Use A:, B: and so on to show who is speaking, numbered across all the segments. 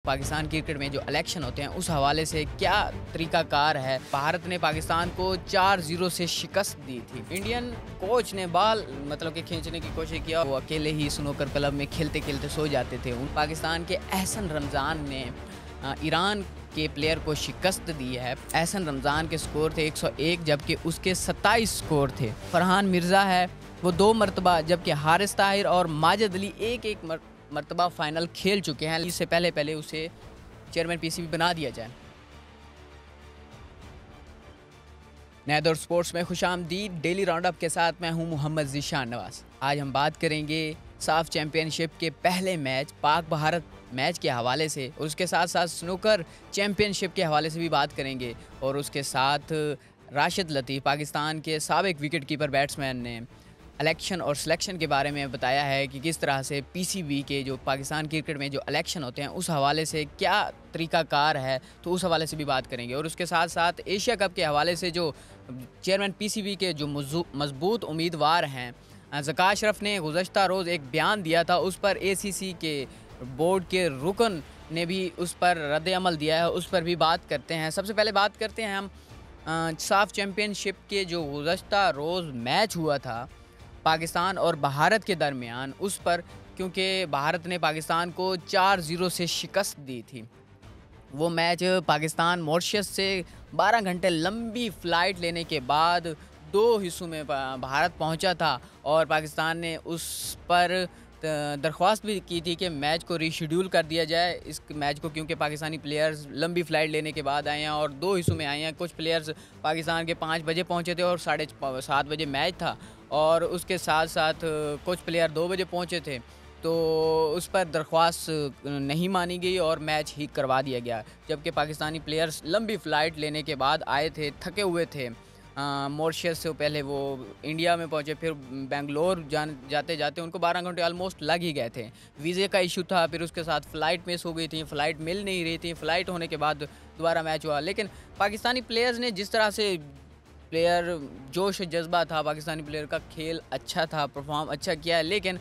A: Pakistan cricket में जो election होते हैं उस हवाले से क्या तरीकाकार है। भारत ने पाकिस्तान को 4-0 से शिकस्त दी थी। इंडियन कोच ने बाल के खींचने की कोशिश किया, वो अकेले ही स्नूकर क्लब में खेलते खेलते सो जाते थे। पाकिस्तान के एहसन रमज़ान ने ईरान के प्लेयर को शिकस्त दी है। एहसन रमज़ान के स्कोर थे 101, जबकि उसके 27 स्कोर थे। फरहान मिर्ज़ा है वो 2 मरतबा, जबकि हारिस ताहिर और माजिद अली एक मरतबा फाइनल खेल चुके हैं। इससे पहले उसे चेयरमैन पीसीबी बना दिया जाए। नए दौर स्पोर्ट्स में खुशामदीद। डेली राउंडअप के साथ मैं हूं मोहम्मद ज़ीशान नवाज़। आज हम बात करेंगे साफ चैम्पियनशिप के पहले मैच पाक भारत मैच के हवाले से, और उसके साथ साथ स्नूकर चैम्पियनशिप के हवाले से भी बात करेंगे। और उसके साथ राशिद लतीफ़, पाकिस्तान के साबिक विकेट कीपर बैट्समैन, ने इलेक्शन और सिलेक्शन के बारे में बताया है कि किस तरह से पीसीबी के जो पाकिस्तान क्रिकेट में जो इलेक्शन होते हैं उस हवाले से क्या तरीकाकार है, तो उस हवाले से भी बात करेंगे। और उसके साथ साथ एशिया कप के हवाले से जो चेयरमैन पीसीबी के जो मजबूत उम्मीदवार हैं, ज़का अशरफ ने गुज़श्ता रोज़ एक बयान दिया था, उस पर एसीसी के बोर्ड के रुकन ने भी उस पर रद्द अमल दिया है, उस पर भी बात करते हैं। सबसे पहले बात करते हैं हम साफ चैम्पियनशिप के जो गुज़श्ता रोज़ मैच हुआ था पाकिस्तान और भारत के दरमियान, उस पर, क्योंकि भारत ने पाकिस्तान को 4-0 से शिकस्त दी थी। वो मैच पाकिस्तान मॉरिशस से 12 घंटे लंबी फ़्लाइट लेने के बाद 2 हिस्सों में भारत पहुंचा था, और पाकिस्तान ने उस पर दरख्वास्त भी की थी कि मैच को रीशेड्यूल कर दिया जाए इस मैच को, क्योंकि पाकिस्तानी प्लेयर्स लंबी फ़्लाइट लेने के बाद आए हैं और 2 हिस्सों में आए हैं। कुछ प्लेयर्स पाकिस्तान के 5 बजे पहुंचे थे और 7:30 बजे मैच था, और उसके साथ साथ कुछ प्लेयर 2 बजे पहुंचे थे, तो उस पर दरख्वास्त नहीं मानी गई और मैच ही करवा दिया गया। जबकि पाकिस्तानी प्लेयर्स लंबी फ़्लाइट लेने के बाद आए थे, थके हुए थे। मॉरिशस से पहले वो इंडिया में पहुंचे, फिर बेंगलोर जाते जाते उनको 12 घंटे ऑलमोस्ट लग ही गए थे। वीज़े का इशू था, फिर उसके साथ फ़्लाइट मिस हो गई थी, फ़्लाइट मिल नहीं रही थी। फ़्लाइट होने के बाद दोबारा मैच हुआ, लेकिन पाकिस्तानी प्लेयर्स ने जिस तरह से जोश जज्बा था, पाकिस्तानी प्लेयर का खेल अच्छा था, परफॉर्म अच्छा किया है। लेकिन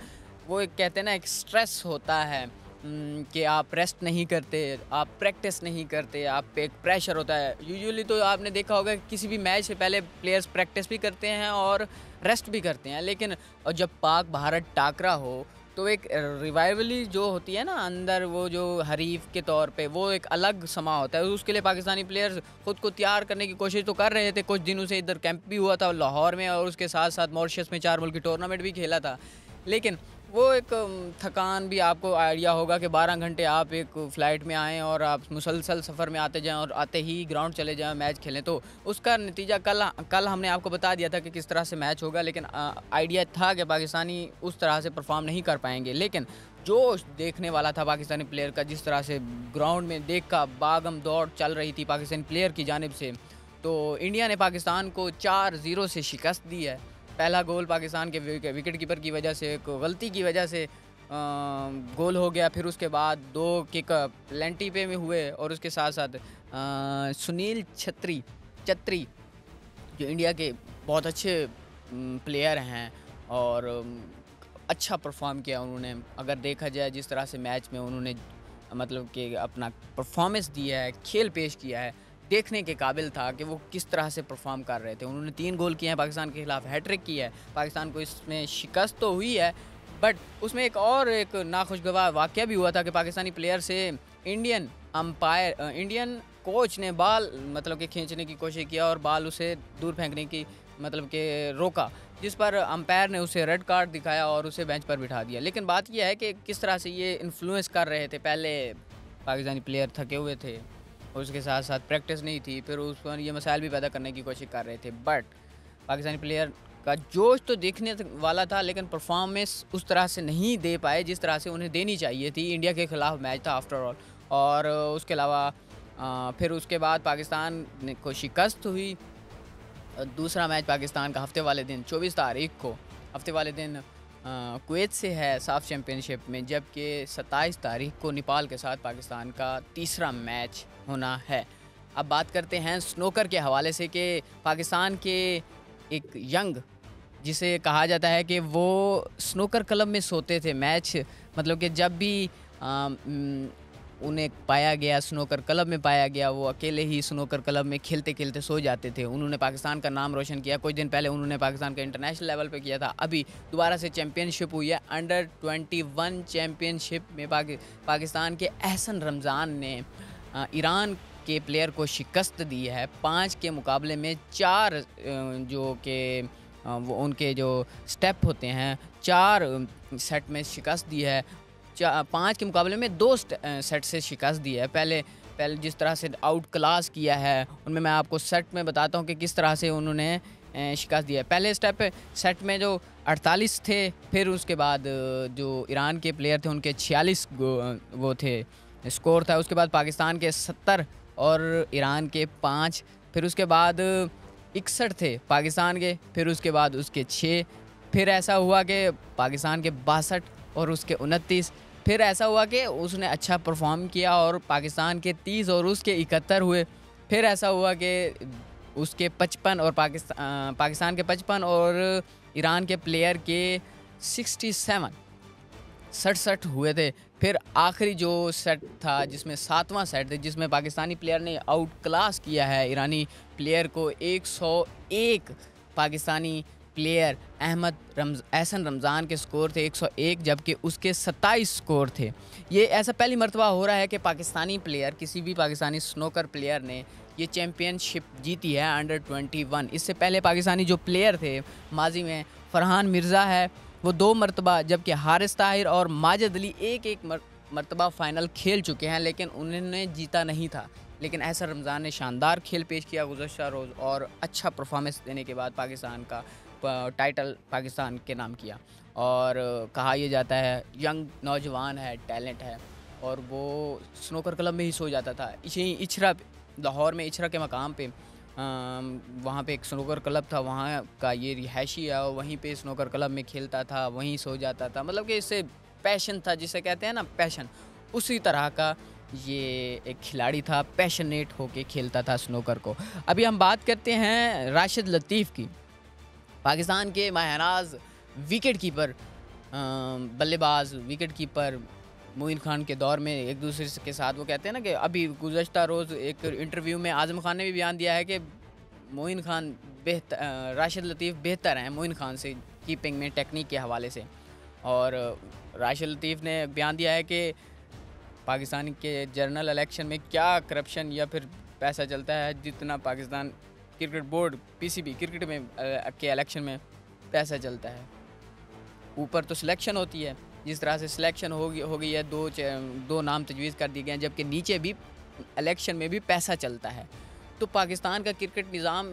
A: वो एक कहते हैं ना, एक स्ट्रेस होता है कि आप रेस्ट नहीं करते, आप प्रैक्टिस नहीं करते, आप पे एक प्रेशर होता है। यूजुअली तो आपने देखा होगा कि किसी भी मैच से पहले प्लेयर्स प्रैक्टिस भी करते हैं और रेस्ट भी करते हैं, लेकिन और जब पाक भारत टाकरा हो तो एक रिवाइवली जो होती है ना अंदर, वो जो हरीफ के तौर पे, वो एक अलग समा होता है। उसके लिए पाकिस्तानी प्लेयर्स ख़ुद को तैयार करने की कोशिश तो कर रहे थे। कुछ दिनों से इधर कैंप भी हुआ था लाहौर में, और उसके साथ साथ मॉरिशस में 4 मुल्की टूर्नामेंट भी खेला था। लेकिन वो एक थकान भी, आपको आइडिया होगा कि 12 घंटे आप एक फ़्लाइट में आएँ और आप मुसलसल सफ़र में आते जाएँ और आते ही ग्राउंड चले जाएँ, मैच खेलें, तो उसका नतीजा कल हमने आपको बता दिया था कि किस तरह से मैच होगा। लेकिन आइडिया था कि पाकिस्तानी उस तरह से परफॉर्म नहीं कर पाएंगे। लेकिन जोश देखने वाला था पाकिस्तानी प्लेयर का, जिस तरह से ग्राउंड में देख का भागम दौड़ चल रही थी पाकिस्तानी प्लेयर की जानिब से। तो इंडिया ने पाकिस्तान को 4-0 से शिकस्त दी है। पहला गोल पाकिस्तान के विकेट कीपर की वजह से, एक गलती की वजह से गोल हो गया। फिर उसके बाद 2 किक प्लेंटी पे में हुए, और उसके साथ साथ सुनील छत्री जो इंडिया के बहुत अच्छे प्लेयर हैं और अच्छा परफॉर्म किया उन्होंने। अगर देखा जाए जिस तरह से मैच में उन्होंने कि अपना परफॉर्मेंस दिया है, खेल पेश किया है, देखने के काबिल था कि वो किस तरह से परफॉर्म कर रहे थे। उन्होंने 3 गोल किए हैं पाकिस्तान के खिलाफ, हैट्रिक की है। पाकिस्तान को इसमें शिकस्त तो हुई है, बट उसमें एक नाखुशगवार वाक़या भी हुआ था कि पाकिस्तानी प्लेयर से इंडियन कोच ने बाल के खींचने की कोशिश किया और बाल उसे दूर फेंकने की कि रोका, जिस पर अंपायर ने उसे रेड कार्ड दिखाया और उसे बेंच पर बिठा दिया। लेकिन बात यह है कि किस तरह से ये इन्फ्लुएंस कर रहे थे। पहले पाकिस्तानी प्लेयर थके हुए थे, उसके साथ साथ प्रैक्टिस नहीं थी, फिर उस पर ये मसाइल भी पैदा करने की कोशिश कर रहे थे। बट पाकिस्तानी प्लेयर का जोश तो देखने वाला था, लेकिन परफॉर्मेंस उस तरह से नहीं दे पाए जिस तरह से उन्हें देनी चाहिए थी। इंडिया के ख़िलाफ़ मैच था आफ्टर ऑल। और उसके अलावा फिर उसके बाद पाकिस्तान को शिकस्त हुई। दूसरा मैच पाकिस्तान का हफ्ते वाले दिन 24 तारीख को, हफ्ते वाले दिन कुवैत से है साफ चैम्पियनशिप में, जबकि 27 तारीख को नेपाल के साथ पाकिस्तान का तीसरा मैच होना है। अब बात करते हैं स्नूकर के हवाले से कि पाकिस्तान के एक यंग, जिसे कहा जाता है कि वो स्नूकर क्लब में सोते थे। मैच कि जब भी उन्हें पाया गया, स्नूकर क्लब में पाया गया। वो अकेले ही स्नूकर क्लब में खेलते खेलते सो जाते थे। उन्होंने पाकिस्तान का नाम रोशन किया। कुछ दिन पहले उन्होंने पाकिस्तान का इंटरनेशनल लेवल पे किया था। अभी दोबारा से चैम्पियनशिप हुई है, अंडर 21 चैम्पियनशिप में पाकिस्तान के एहसन रमज़ान ने ईरान के प्लेयर को शिकस्त दी है। 5 के मुकाबले में 4 जो कि वो उनके जो स्टेप होते हैं 4 सेट में शिकस्त दी है। 5 के मुकाबले में 2 सेट से शिकस्त दी है। पहले जिस तरह से आउट क्लास किया है, उनमें मैं आपको सेट में बताता हूँ कि किस तरह से उन्होंने शिकस्त दी है। पहले सेट में जो 48 थे, फिर उसके बाद जो ईरान के प्लेयर थे उनके 46 वो थे स्कोर था। उसके बाद पाकिस्तान के 70 और ईरान के 5, फिर उसके बाद 61 थे पाकिस्तान के, फिर उसके बाद उसके 6, फिर ऐसा हुआ कि पाकिस्तान के 62 और उसके 29, फिर ऐसा हुआ कि उसने अच्छा परफॉर्म किया और पाकिस्तान के 30 और उसके 71 हुए। फिर ऐसा हुआ कि उसके 55 और पाकिस्तान के 55 और ईरान के प्लेयर के 67 हुए थे। फिर आखिरी जो सेट था, जिसमें 7वां सेट था, जिसमें पाकिस्तानी प्लेयर ने आउट क्लास किया है ईरानी प्लेयर को। 101 पाकिस्तानी प्लेयर एहसन रमज़ान के स्कोर थे 101, जबकि उसके 27 स्कोर थे। ये ऐसा पहली मरतबा हो रहा है कि पाकिस्तानी प्लेयर, किसी भी पाकिस्तानी स्नूकर प्लेयर ने ये चैम्पियनशिप जीती है अंडर 21। इससे पहले पाकिस्तानी जो प्लेयर थे माजी में, फरहान मिर्ज़ा है वो 2 मरतबा, जबकि हारिस ताहिर और माजिद अली एक मरतबा फ़ाइनल खेल चुके हैं, लेकिन उन्होंने जीता नहीं था। लेकिन एहसन रमज़ान ने शानदार खेल पेश किया गुज़श्ता रोज़ और अच्छा परफॉर्मेंस देने के बाद पाकिस्तान का टाइटल पाकिस्तान के नाम किया। और कहा यह जाता है यंग नौजवान है, टैलेंट है, और वो स्नूकर क्लब में ही सो जाता था। इचरा, लाहौर में इचरा के मकाम पे वहाँ पे एक स्नूकर क्लब था, वहाँ का ये रिहायशी है और वहीं पे स्नूकर क्लब में खेलता था, वहीं सो जाता था। मतलब कि इससे पैशन था, जिसे कहते हैं ना पैशन, उसी तरह का ये एक खिलाड़ी था, पैशनेट होके खेलता था स्नूकर को। अभी हम बात करते हैं राशिद लतीफ़ की। पाकिस्तान के माहनाज विकेट कीपर, बल्लेबाज, विकेट कीपर मोइन खान के दौर में एक दूसरे के साथ वो कहते हैं ना कि अभी गुज़श्ता रोज़ एक इंटरव्यू में आज़म खान ने भी बयान दिया है कि मोइन खान बेहतर, राशिद लतीफ़ बेहतर हैं मोइन खान से कीपिंग में, टेक्निक के हवाले से। और राशिद लतीफ़ ने बयान दिया है कि पाकिस्तान के जनरल इलेक्शन में क्या करप्शन या फिर पैसा चलता है, जितना Pakistan cricket board PCB cricket में के इलेक्शन में पैसा चलता है। ऊपर तो सिलेक्शन होती है, जिस तरह से सिलेक्शन हो गई है, 2 नाम तजवीज़ कर दिए गए हैं, जबकि नीचे भी इलेक्शन में भी पैसा चलता है। तो पाकिस्तान का क्रिकेट निज़ाम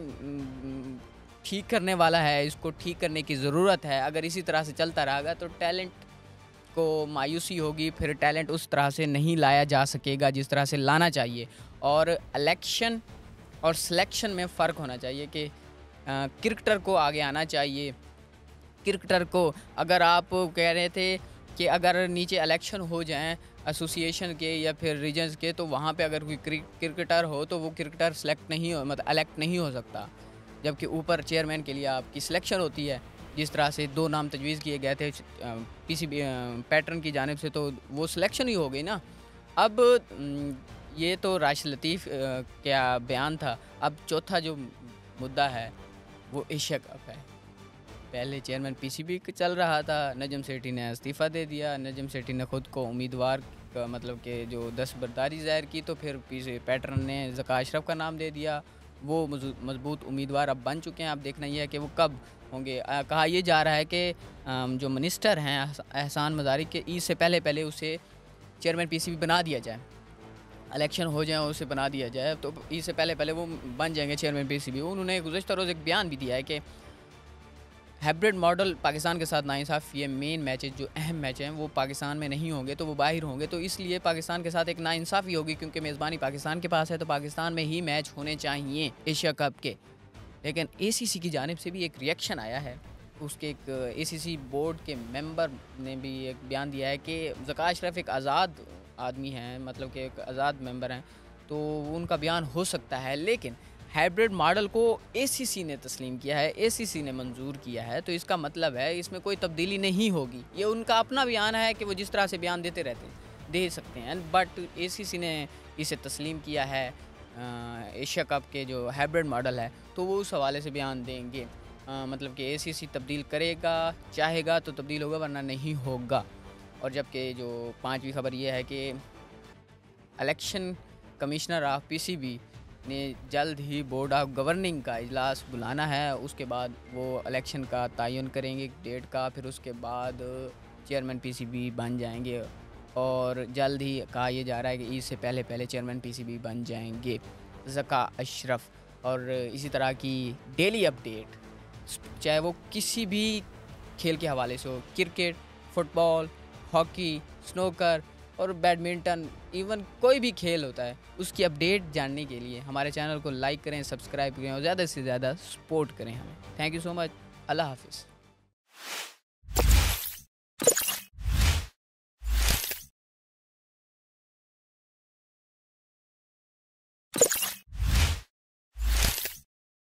A: ठीक करने वाला है, इसको ठीक करने की ज़रूरत है। अगर इसी तरह से चलता रहेगा तो टैलेंट को मायूसी होगी, फिर टैलेंट उस तरह से नहीं लाया जा सकेगा जिस तरह से लाना चाहिए। और इलेक्शन और सिलेक्शन में फ़र्क होना चाहिए कि क्रिकेटर को आगे आना चाहिए। क्रिकेटर को, अगर आप कह रहे थे कि अगर नीचे इलेक्शन हो जाएं एसोसिएशन के या फिर रीजन्स के, तो वहाँ पे अगर कोई क्रिकेटर हो तो वो क्रिकेटर सेलेक्ट नहीं हो, मतलब इलेक्ट नहीं हो सकता। जबकि ऊपर चेयरमैन के लिए आपकी सिलेक्शन होती है। जिस तरह से 2 नाम तजवीज़ किए गए थे PCB पैटर्न की जानिब से, तो वो सिलेक्शन ही हो गई ना। अब ये तो राशिद लतीफ़ का बयान था। अब चौथा जो मुद्दा है वो एशिया कप है। पहले चेयरमैन PCB चल रहा था, नजम सेठी ने इस्तीफ़ा दे दिया। नजम सेठी ने ख़ुद को उम्मीदवार का, मतलब कि जो दस्तबरदारी ज़ाहिर की, तो फिर पैटर्न ने ज़का अशरफ का नाम दे दिया। वो मजबूत उम्मीदवार अब बन चुके हैं। अब देखना ये है कि वो कब होंगे। कहा यह जा रहा है कि जो मिनिस्टर हैं एहसान मज़ारी के, ईद से पहले उसे चेयरमैन PCB बना दिया जाए, इलेक्शन हो जाए उसे बना दिया जाए, तो ईद से पहले वो बन जाएंगे चेयरमैन PCB। उन्होंने गुज़श्ता रोज़ एक बयान भी दिया है कि हाइब्रिड मॉडल पाकिस्तान के साथ नाइंसाफ़ी, ये मेन मैचेस जो अहम मैच हैं वो पाकिस्तान में नहीं होंगे, तो वो बाहर होंगे। तो इसलिए पाकिस्तान के साथ एक नाइंसाफ़ी होगी, क्योंकि मेज़बानी पाकिस्तान के पास है, तो पाकिस्तान में ही मैच होने चाहिए एशिया कप के। लेकिन ACC की जानिब से भी एक रिएक्शन आया है। उसके एक ACC बोर्ड के मेंबर ने भी एक बयान दिया है कि ज़का अशरफ एक आज़ाद आदमी हैं, मतलब कि एक आज़ाद मेंबर हैं, तो उनका बयान हो सकता है। लेकिन हाइब्रिड मॉडल को ACC ने तस्लीम किया है, ACC ने मंजूर किया है, तो इसका मतलब है इसमें कोई तब्दीली नहीं होगी। ये उनका अपना बयान है कि वो जिस तरह से बयान देते रहते हैं, दे सकते हैं, बट एसीसी ने इसे तस्लीम किया है। एशिया कप के जो हाइब्रिड मॉडल है तो वो उस हवाले से बयान देंगे। मतलब कि एसीसी तब्दील करेगा, चाहेगा तो तब्दील होगा वरना नहीं होगा। और जबकि जो पांचवी खबर ये है कि इलेक्शन कमिश्नर ऑफ पीसीबी ने जल्द ही बोर्ड ऑफ गवर्निंग का इजलास बुलाना है। उसके बाद वो इलेक्शन का तयन करेंगे डेट का, फिर उसके बाद चेयरमैन पीसीबी बन जाएंगे। और जल्द ही कहा यह जा रहा है कि ईद से पहले पहले चेयरमैन पीसीबी बन जाएंगे ज़का अशरफ। और इसी तरह की डेली अपडेट, चाहे वो किसी भी खेल के हवाले से हो, क्रिकेट, फुटबॉल, हॉकी, स्नोकर और बैडमिंटन, इवन कोई भी खेल होता है, उसकी अपडेट जानने के लिए हमारे चैनल को लाइक करें, सब्सक्राइब करें और ज़्यादा से ज़्यादा सपोर्ट करें हमें। Thank you so much. अल्लाह हाफिज़।